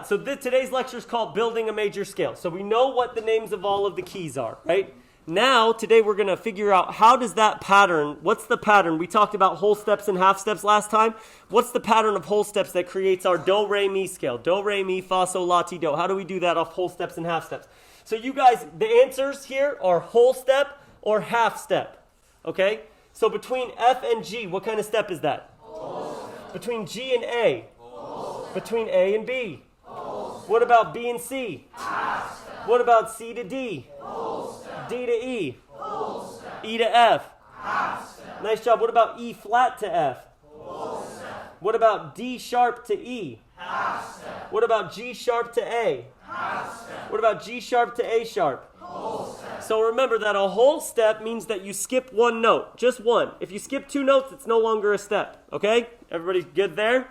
So today's lecture is called Building a Major Scale. So we know what the names of all of the keys are, right? Now, today we're going to figure out how does that pattern, what's the pattern? We talked about whole steps and half steps last time. What's the pattern of whole steps that creates our do, re, mi scale? Do, re, mi, fa, sol, la, ti, do. How do we do that off whole steps and half steps? So you guys, the answers here are whole step or half step, okay? So between F and G, what kind of step is that? Whole step. Between G and A? Whole step. Between A and B? Whole step. What about B and C? Half step. What about C to D? Whole step. D to E? Whole step. E to F? Half step. Nice job. What about E flat to F? Whole step. What about D sharp to E? Half step. What about G sharp to A? Half step. What about G sharp to A sharp? Whole step. So remember that a whole step means that you skip one note, just one. If you skip two notes, it's no longer a step, okay? Everybody good there?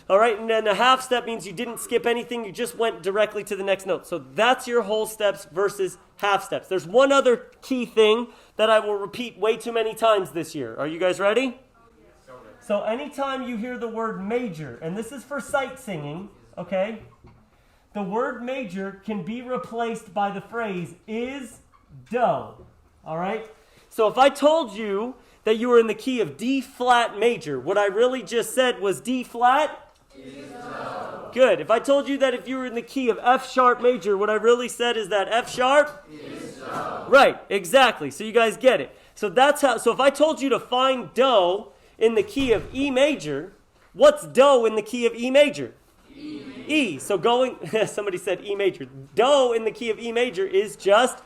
All right, and then a half step means you didn't skip anything, you just went directly to the next note. So that's your whole steps versus half steps. There's one other key thing that I will repeat way too many times this year. Are you guys ready? So anytime you hear the word major, and this is for sight singing, okay? The word major can be replaced by the phrase is do. All right? So if I told you that you were in the key of D flat major, what I really just said was D flat? Is do. Good. If I told you that if you were in the key of F sharp major, what I really said is that F sharp? Is do. Right, exactly. So you guys get it. So that's how. So if I told you to find do in the key of E major, what's do in the key of E major? E. So going, somebody said E major. Do in the key of E major is just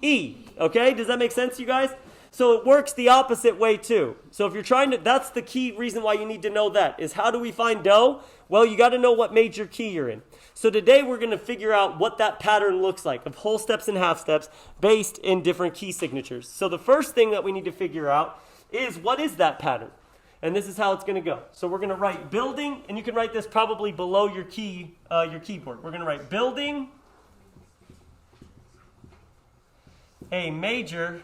E. Okay? Does that make sense, you guys? So it works the opposite way too. So if you're trying to, that's the key reason why you need to know that, is how do we find do? Well, you got to know what major key you're in. So today we're going to figure out what that pattern looks like of whole steps and half steps based in different key signatures. So the first thing that we need to figure out is what is that pattern? And this is how it's going to go. So we're going to write building, and you can write this probably below your keyboard. We're going to write building a major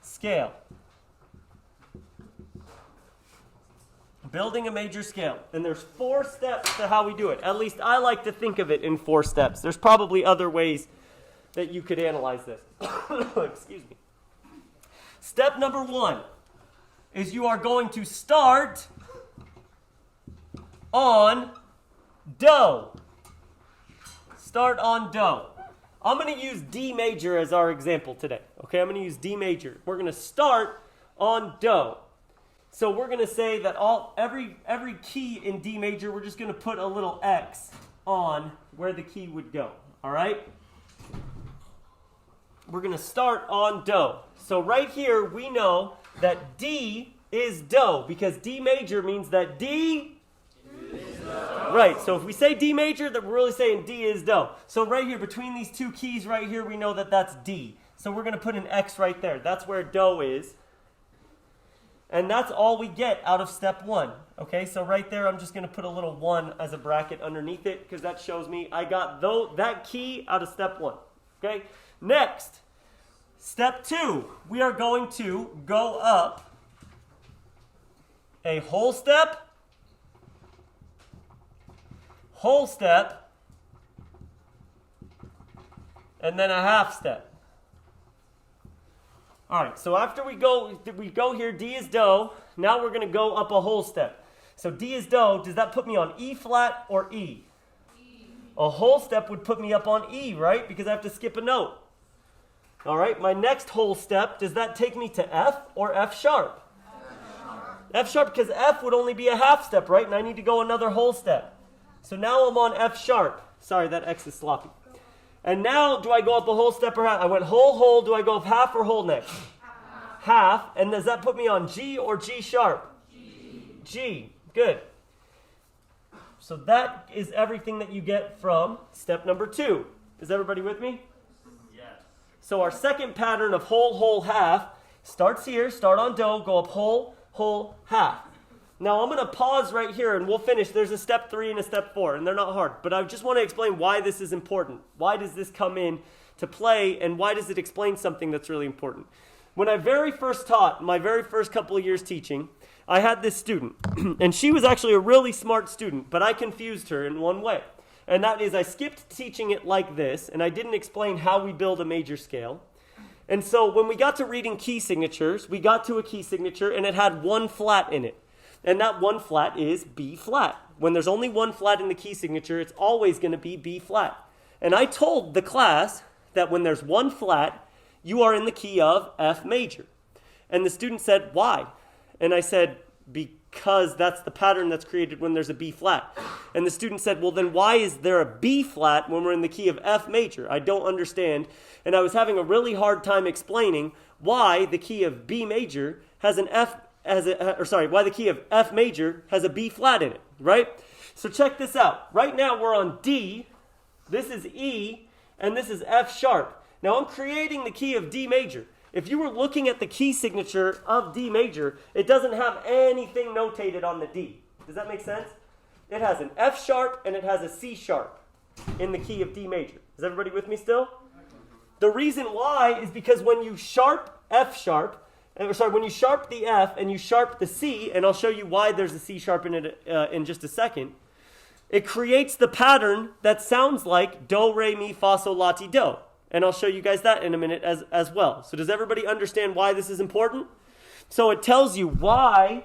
scale. Building a major scale. And there's 4 steps to how we do it. At least I like to think of it in 4 steps. There's probably other ways that you could analyze this. Excuse me. Step number 1. Is you are going to start on do. Start on do. I'm going to use D major as our example today. Okay, I'm going to use D major. We're going to start on do. So we're going to say that every key in D major, we're just going to put a little X on where the key would go. All right? We're going to start on do. So right here, we know that D is do, because D major means that D is do. Right, so if we say D major, then we're really saying D is do. So right here, between these two keys right here, we know that that's D. So we're going to put an X right there. That's where do is. And that's all we get out of step 1. Okay, so right there, I'm just going to put a little 1 as a bracket underneath it, because that shows me I got that key out of step 1. Okay, next. Step 2, we are going to go up a whole step, and then a half step. All right, so after we go here, D is do. Now we're going to go up a whole step. So D is do. Does that put me on E flat or E? E. A whole step would put me up on E, right? Because I have to skip a note. All right, my next whole step, does that take me to F or F sharp? F sharp, because F would only be a half step, right? And I need to go another whole step. So now I'm on F sharp. Sorry, that X is sloppy. And now, do I go up a whole step or half? I went whole. Do I go up half or whole next? Half. And does that put me on G or G sharp? G. Good. So that is everything that you get from step number 2. Is everybody with me? So our second pattern of whole, half starts here, start on do, go up whole, half. Now I'm going to pause right here and we'll finish. There's a step 3 and a step 4, and they're not hard. But I just want to explain why this is important. Why does this come in to play, and why does it explain something that's really important? When I very first taught, my very first couple of years teaching, I had this student, and she was actually a really smart student, but I confused her in one way. And that is I skipped teaching it like this, and I didn't explain how we build a major scale. And so when we got to reading key signatures, we got to a key signature, and it had one flat in it. And that one flat is B flat. When there's only one flat in the key signature, it's always going to be B flat. And I told the class that when there's one flat, you are in the key of F major. And the student said, why? And I said, because that's the pattern that's created when there's a B flat. And the student said, well, then why is there a B flat when we're in the key of F major? I don't understand. And I was having a really hard time explaining why the key of B major has an why the key of F major has a B flat in it, right? So check this out. Right now we're on D, this is E, and this is F sharp. Now I'm creating the key of D major. If you were looking at the key signature of D major, it doesn't have anything notated on the D. Does that make sense? It has an F sharp and it has a C sharp in the key of D major. Is everybody with me still? The reason why is because when you sharp F sharp, when you sharp the F and you sharp the C, and I'll show you why there's a C sharp in it in just a second, it creates the pattern that sounds like do, re, mi, fa, sol, la, ti, do. And I'll show you guys that in a minute as well. So does everybody understand why this is important? So it tells you why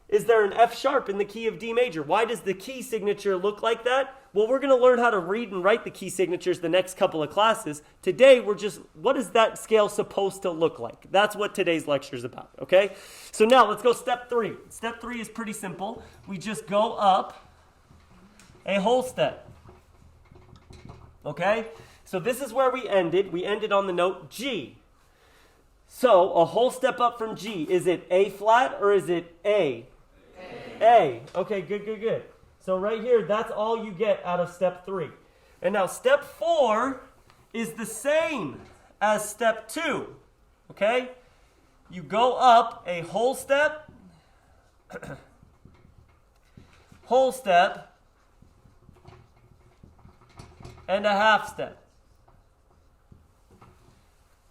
is there an F sharp in the key of D major? Why does the key signature look like that? Well, we're going to learn how to read and write the key signatures the next couple of classes. Today, what is that scale supposed to look like? That's what today's lecture is about, okay? So now let's go step 3. Step 3 is pretty simple. We just go up a whole step, okay? So this is where we ended. We ended on the note G. So a whole step up from G. Is it A flat or is it A? A. Okay, good. So right here, that's all you get out of step 3. And now step 4 is the same as step 2. Okay? You go up a whole step, whole step, and a half step.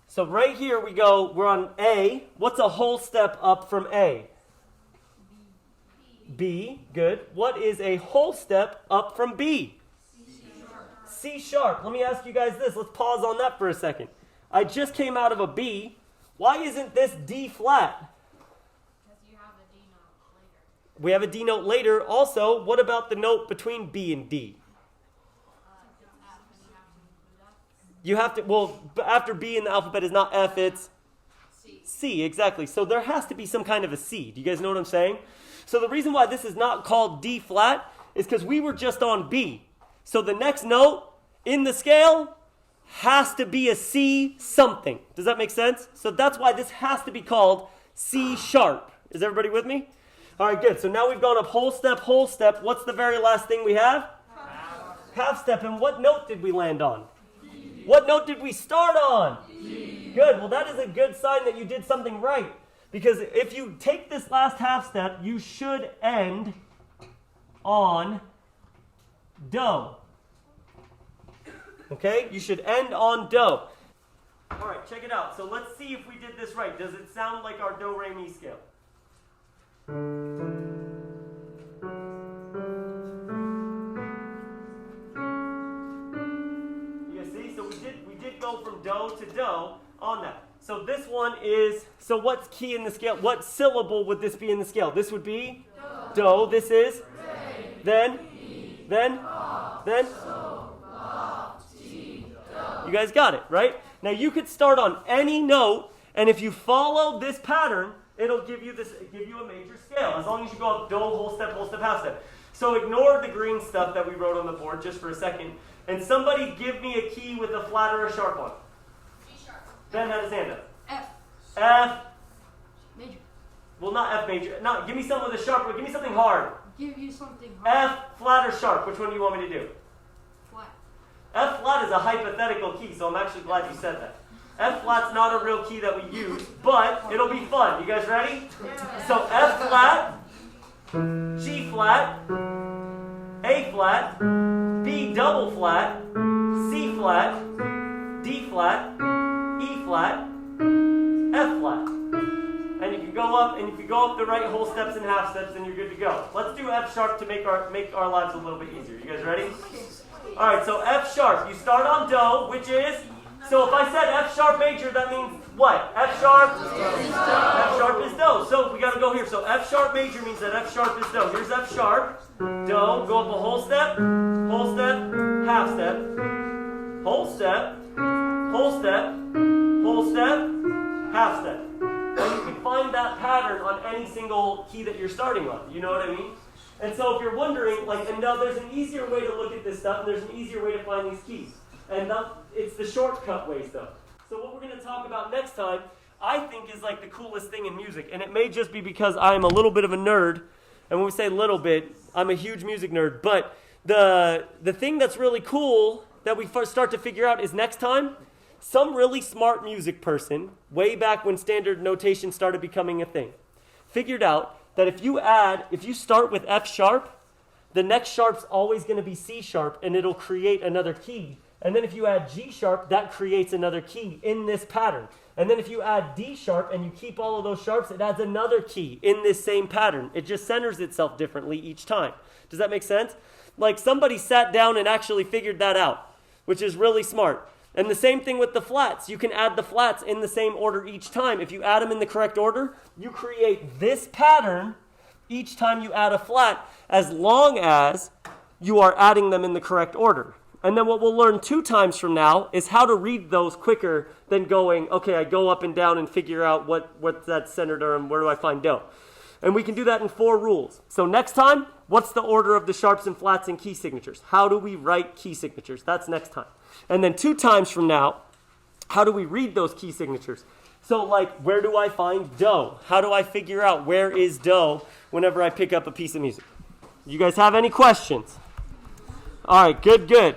So right here we're on A. What's a whole step up from A? B, good. What is a whole step up from B? C sharp. Let me ask you guys this. Let's pause on that for a second. I just came out of a B. Why isn't this D flat? Because you have a D note later. We have a D note later. Also, what about the note between B and D? You have to, well, after B in the alphabet is not F, it's C, exactly. So there has to be some kind of a C. Do you guys know what I'm saying? So the reason why this is not called D flat is because we were just on B. So the next note in the scale has to be a C something. Does that make sense? So that's why this has to be called C sharp. Is everybody with me? All right, good. So now we've gone up whole step, whole step. What's the very last thing we have? Half step. And what note did we land on? What note did we start on? D. Good. Well, that is a good sign that you did something right. Because if you take this last half step, you should end on do. Okay? You should end on do. All right, check it out. So let's see if we did this right. Does it sound like our do, re, mi scale? Go from do to do on that. So this one is, so what's key in the scale? What syllable would this be in the scale? This would be do. This is then, you guys got it, right? Now you could start on any note, and if you follow this pattern, it'll give you a major scale, as long as you go up do, whole step, half step. So ignore the green stuff that we wrote on the board just for a second. And somebody give me a key with a flat or a sharp one. G sharp. Ben had his hand up. F. F. Major. Well, not F major. No, give me something with a sharp one. Give me something hard. Give you something hard. F, flat or sharp. Which one do you want me to do? Flat. F flat is a hypothetical key, so I'm actually glad you said that. F flat's not a real key that we use, but it'll be fun. You guys ready? Yeah. So F flat, G flat, A flat, B double flat, C flat, D flat, E flat, F flat. And you can go up, and if you go up the right whole steps and half steps, then you're good to go. Let's do F sharp to make our lives a little bit easier. You guys ready? All right, so F sharp. You start on do, which is, so if I said F sharp major, that means what? F sharp? F sharp is do. So we got to go here. So F sharp major means that F sharp is do. Here's F sharp, do, go up a whole step, half step, whole step, whole step, whole step, half step. And you can find that pattern on any single key that you're starting on. You know what I mean? And so if you're wondering, like, and now there's an easier way to look at this stuff, and there's an easier way to find these keys. And it's the shortcut way stuff. So what we're going to talk about next time, I think, is like the coolest thing in music. And it may just be because I'm a little bit of a nerd. And when we say little bit, I'm a huge music nerd. But the thing that's really cool that we first start to figure out is next time, some really smart music person, way back when standard notation started becoming a thing, figured out that if you start with F sharp, the next sharp's always going to be C sharp, and it'll create another key. And then if you add G sharp, that creates another key in this pattern. And then if you add D sharp and you keep all of those sharps, it adds another key in this same pattern. It just centers itself differently each time. Does that make sense? Like somebody sat down and actually figured that out, which is really smart. And the same thing with the flats. You can add the flats in the same order each time. If you add them in the correct order, you create this pattern each time you add a flat, as long as you are adding them in the correct order. And then what we'll learn 2 times from now is how to read those quicker than going, okay, I go up and down and figure out what's that centered and where do I find do. And we can do that in 4 rules. So next time, what's the order of the sharps and flats and key signatures? How do we write key signatures? That's next time. And then 2 times from now, how do we read those key signatures? So like, where do I find do? How do I figure out where is do whenever I pick up a piece of music? You guys have any questions? All right, good.